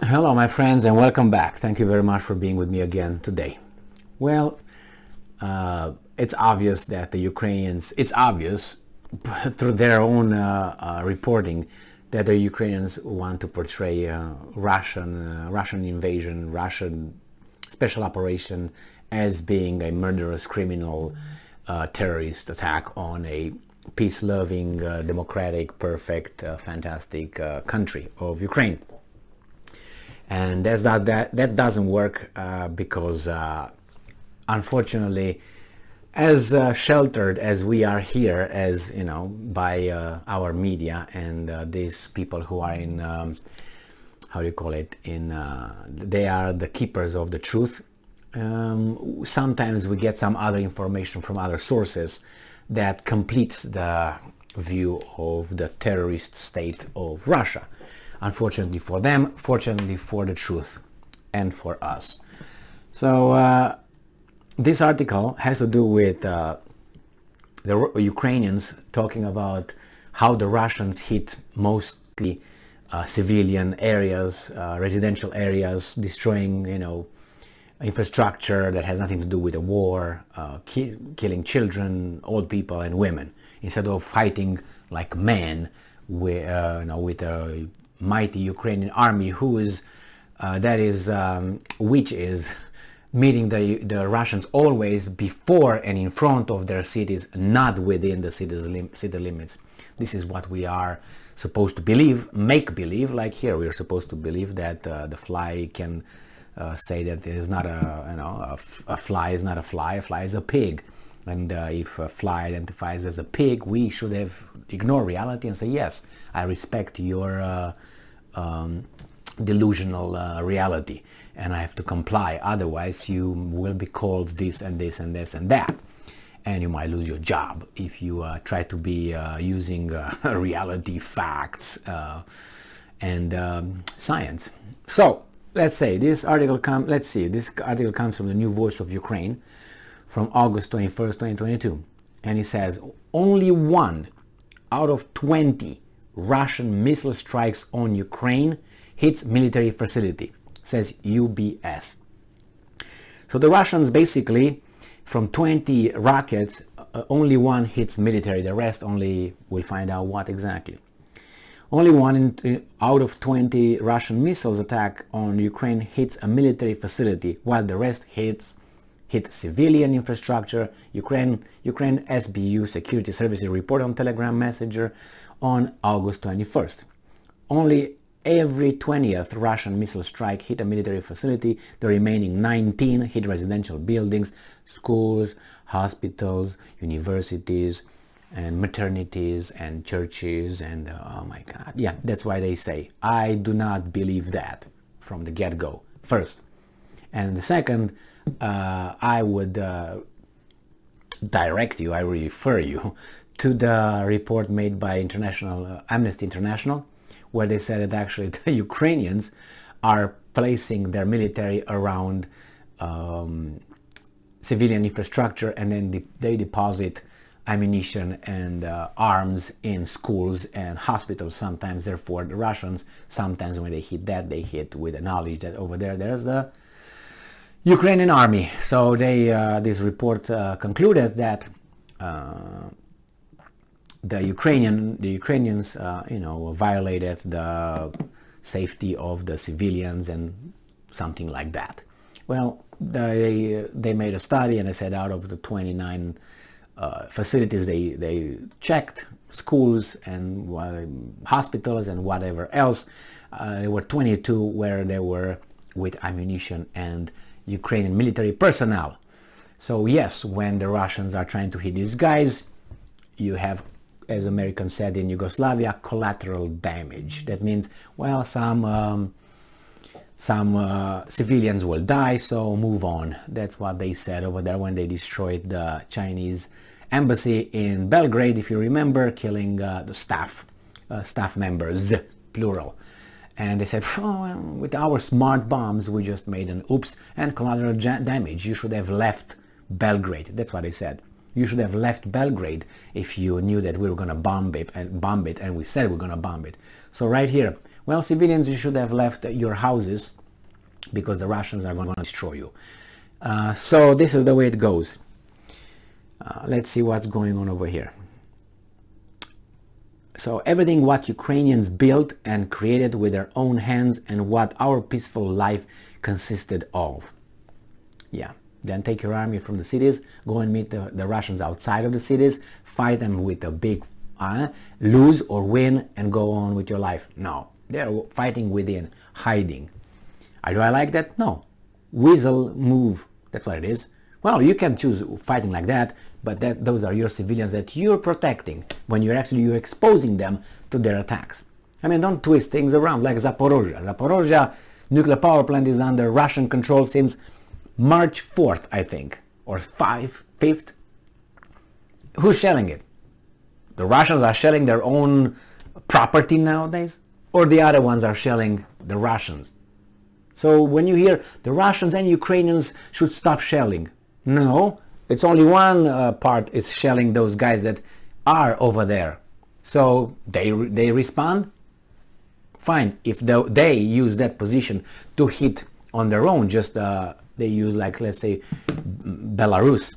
Hello, my friends, and welcome back. Thank you very much for being with me again today. Well, it's obvious that the Ukrainians, it's obvious through their own reporting that the Ukrainians want to portray Russian invasion, Russian special operation as being a murderous criminal terrorist attack on a peace-loving, democratic, perfect, fantastic country of Ukraine. And that doesn't work because unfortunately, as sheltered as we are here, as you know, by our media and these people who are in how do you call it? They are the keepers of the truth. Sometimes we get some other information from other sources that completes the view of the terrorist state of Russia. Unfortunately for them, fortunately for the truth and for us. So this article has to do with the Ukrainians talking about how the Russians hit mostly civilian areas, residential areas, destroying, infrastructure that has nothing to do with the war, killing children, old people, and women, instead of fighting like men with a mighty Ukrainian army which is meeting the Russians always before and in front of their cities, not within the city limits. This is what we are supposed to believe, make believe. Like here, we are supposed to believe that the fly can say that it is not a fly is not a fly is a pig. And if a fly identifies as a pig, we should have ignored reality and say, yes, I respect your delusional reality, and I have to comply. Otherwise, you will be called this and this and this and that. And you might lose your job if you try to be using reality, facts, and science. So, let's say this article comes from the New Voice of Ukraine, from August 21st, 2022, and it says only 1 out of 20 Russian missile strikes on Ukraine hits military facility, says UBS. So the Russians basically, from 20 rockets, only 1 hits military, the rest only, we'll find out what exactly. Only 1 out of 20 Russian missiles attack on Ukraine hits a military facility, while the rest hit civilian infrastructure. Ukraine SBU Security Services report on Telegram Messenger on August 21st. Only every 20th Russian missile strike hit a military facility. The remaining 19 hit residential buildings, schools, hospitals, universities, and maternities and churches, and oh my God. Yeah, that's why they say, I do not believe that from the get-go, first. And the second, I would I refer you to the report made by Amnesty International, where they said that actually the Ukrainians are placing their military around civilian infrastructure, and then they deposit ammunition and arms in schools and hospitals sometimes. Therefore, the Russians, sometimes when they hit that, they hit with the knowledge that over there's the Ukrainian army. So this report concluded that the Ukrainians violated the safety of the civilians and something like that. Well, they made a study, and they said out of the 29 facilities they checked, schools and hospitals and whatever else, there were 22 where they were with ammunition and Ukrainian military personnel. So yes, when the Russians are trying to hit these guys, you have, as Americans said in Yugoslavia, collateral damage. That means, well, some civilians will die, so move on. That's what they said over there when they destroyed the Chinese embassy in Belgrade, if you remember, killing the staff members, plural. And they said, with our smart bombs, we just made an oops and collateral damage. You should have left Belgrade. That's what they said. You should have left Belgrade if you knew that we were going to bomb it, and we said we're going to bomb it. So right here, Well, civilians, you should have left your houses because the Russians are going to destroy you. So this is the way it goes. Let's see what's going on over here. So everything what Ukrainians built and created with their own hands and what our peaceful life consisted of. Yeah. Then take your army from the cities, go and meet the Russians outside of the cities, fight them with a big lose or win and go on with your life. No, they're fighting within, hiding. Do I like that? No. Weasel move, that's what it is. Well, you can choose fighting like that, but those are your civilians that you're protecting when you're exposing them to their attacks. I mean, don't twist things around like Zaporozhye. Zaporozhye nuclear power plant is under Russian control since March 4th, I think, or 5th. Who's shelling it? The Russians are shelling their own property nowadays, or the other ones are shelling the Russians? So when you hear the Russians and Ukrainians should stop shelling, no, it's only one part is shelling those guys that are over there. So they respond. Fine, if they use that position to hit on their own, just they use, like, let's say, Belarus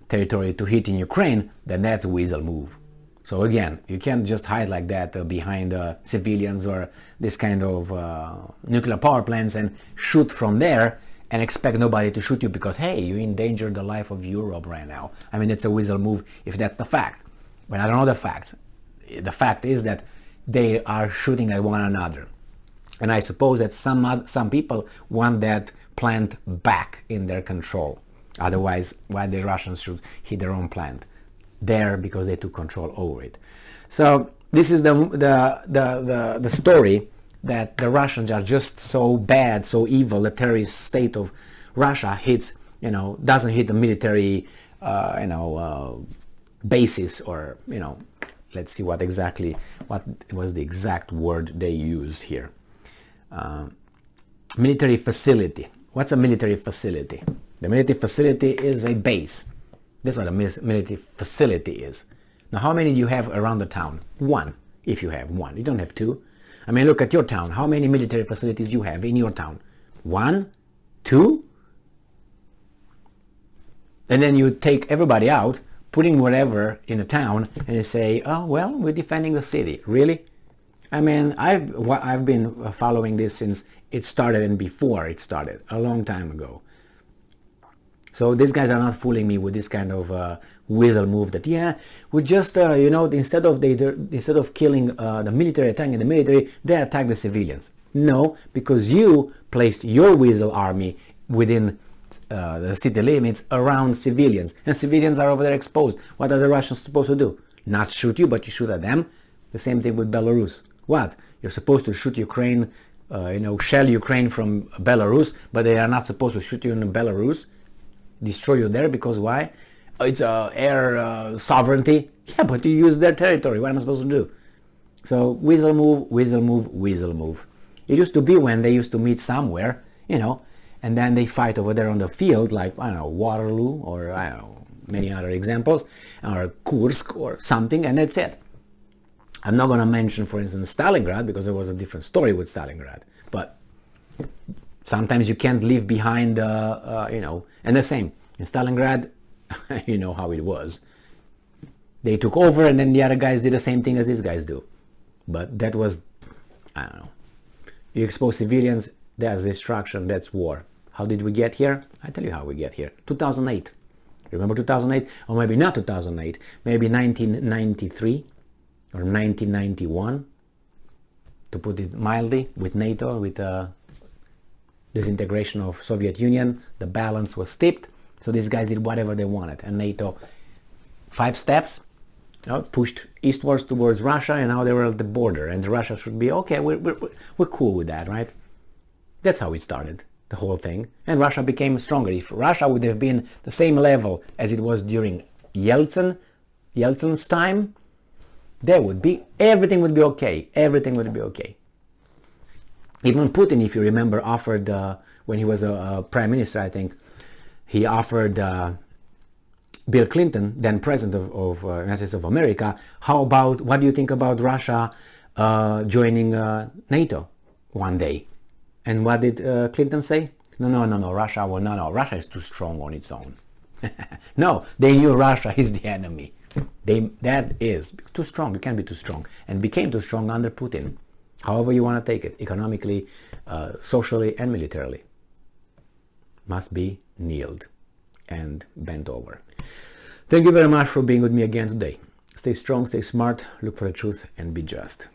territory to hit in Ukraine, then that's a weasel move. So again, you can't just hide like that behind civilians or this kind of nuclear power plants and shoot from there and expect nobody to shoot you because, hey, you endanger the life of Europe right now. I mean, it's a weasel move if that's the fact. But I don't know the facts. The fact is that they are shooting at one another. And I suppose that some people want that plant back in their control. Otherwise, why the Russians should hit their own plant there because they took control over it. So this is the story that the Russians are just so bad, so evil. The terrorist state of Russia doesn't hit the military, basis, or let's see what was the exact word they used here. Military facility. What's a military facility? The military facility is a base. That's what a military facility is. Now, how many do you have around the town? One, if you have one. You don't have two. I mean, look at your town. How many military facilities you have in your town? One? Two? And then you take everybody out, putting whatever in a town, and you say, oh, well, we're defending the city. Really? I mean, I've been following this since it started and before it started, a long time ago. So these guys are not fooling me with this kind of weasel move that, yeah, we just, instead of killing the military, attacking the military, they attack the civilians. No, because you placed your weasel army within the city limits around civilians, and civilians are over there exposed. What are the Russians supposed to do? Not shoot you, but you shoot at them. The same thing with Belarus. What? You're supposed to shoot Ukraine, shell Ukraine from Belarus, but they are not supposed to shoot you in Belarus, destroy you there, because why? It's air sovereignty. Yeah, but you use their territory. What am I supposed to do? So weasel move, weasel move, weasel move. It used to be when they used to meet somewhere, and then they fight over there on the field, like, I don't know, Waterloo, or I don't know, many other examples, or Kursk or something, and that's it. I'm not going to mention, for instance, Stalingrad, because there was a different story with Stalingrad. But sometimes you can't leave behind, and the same. In Stalingrad, you know how it was. They took over, and then the other guys did the same thing as these guys do. But that was, I don't know. You expose civilians, that's destruction, that's war. How did we get here? I tell you how we get here. 2008. Remember 2008? Or maybe not 2008. Maybe 1993 or 1991, to put it mildly, with NATO, with disintegration of Soviet Union. The balance was tipped, so these guys did whatever they wanted. And NATO, 5 steps, pushed eastwards towards Russia, and now they were at the border. And Russia should be, okay, we're cool with that, right? That's how it started, the whole thing. And Russia became stronger. If Russia would have been the same level as it was during Yeltsin's time, everything would be okay. Everything would be okay. Even Putin, if you remember, offered, when he was a prime minister, I think, he offered Bill Clinton, then president of United States of America, what do you think about Russia joining NATO? one day. And what did Clinton say? No, Russia will no, Russia is too strong on its own. No, they knew Russia is the enemy. That is too strong. You can't be too strong, and became too strong under Putin. However you want to take it, economically, socially, and militarily, must be kneeled and bent over. Thank you very much for being with me again today. Stay strong, stay smart, look for the truth, and be just.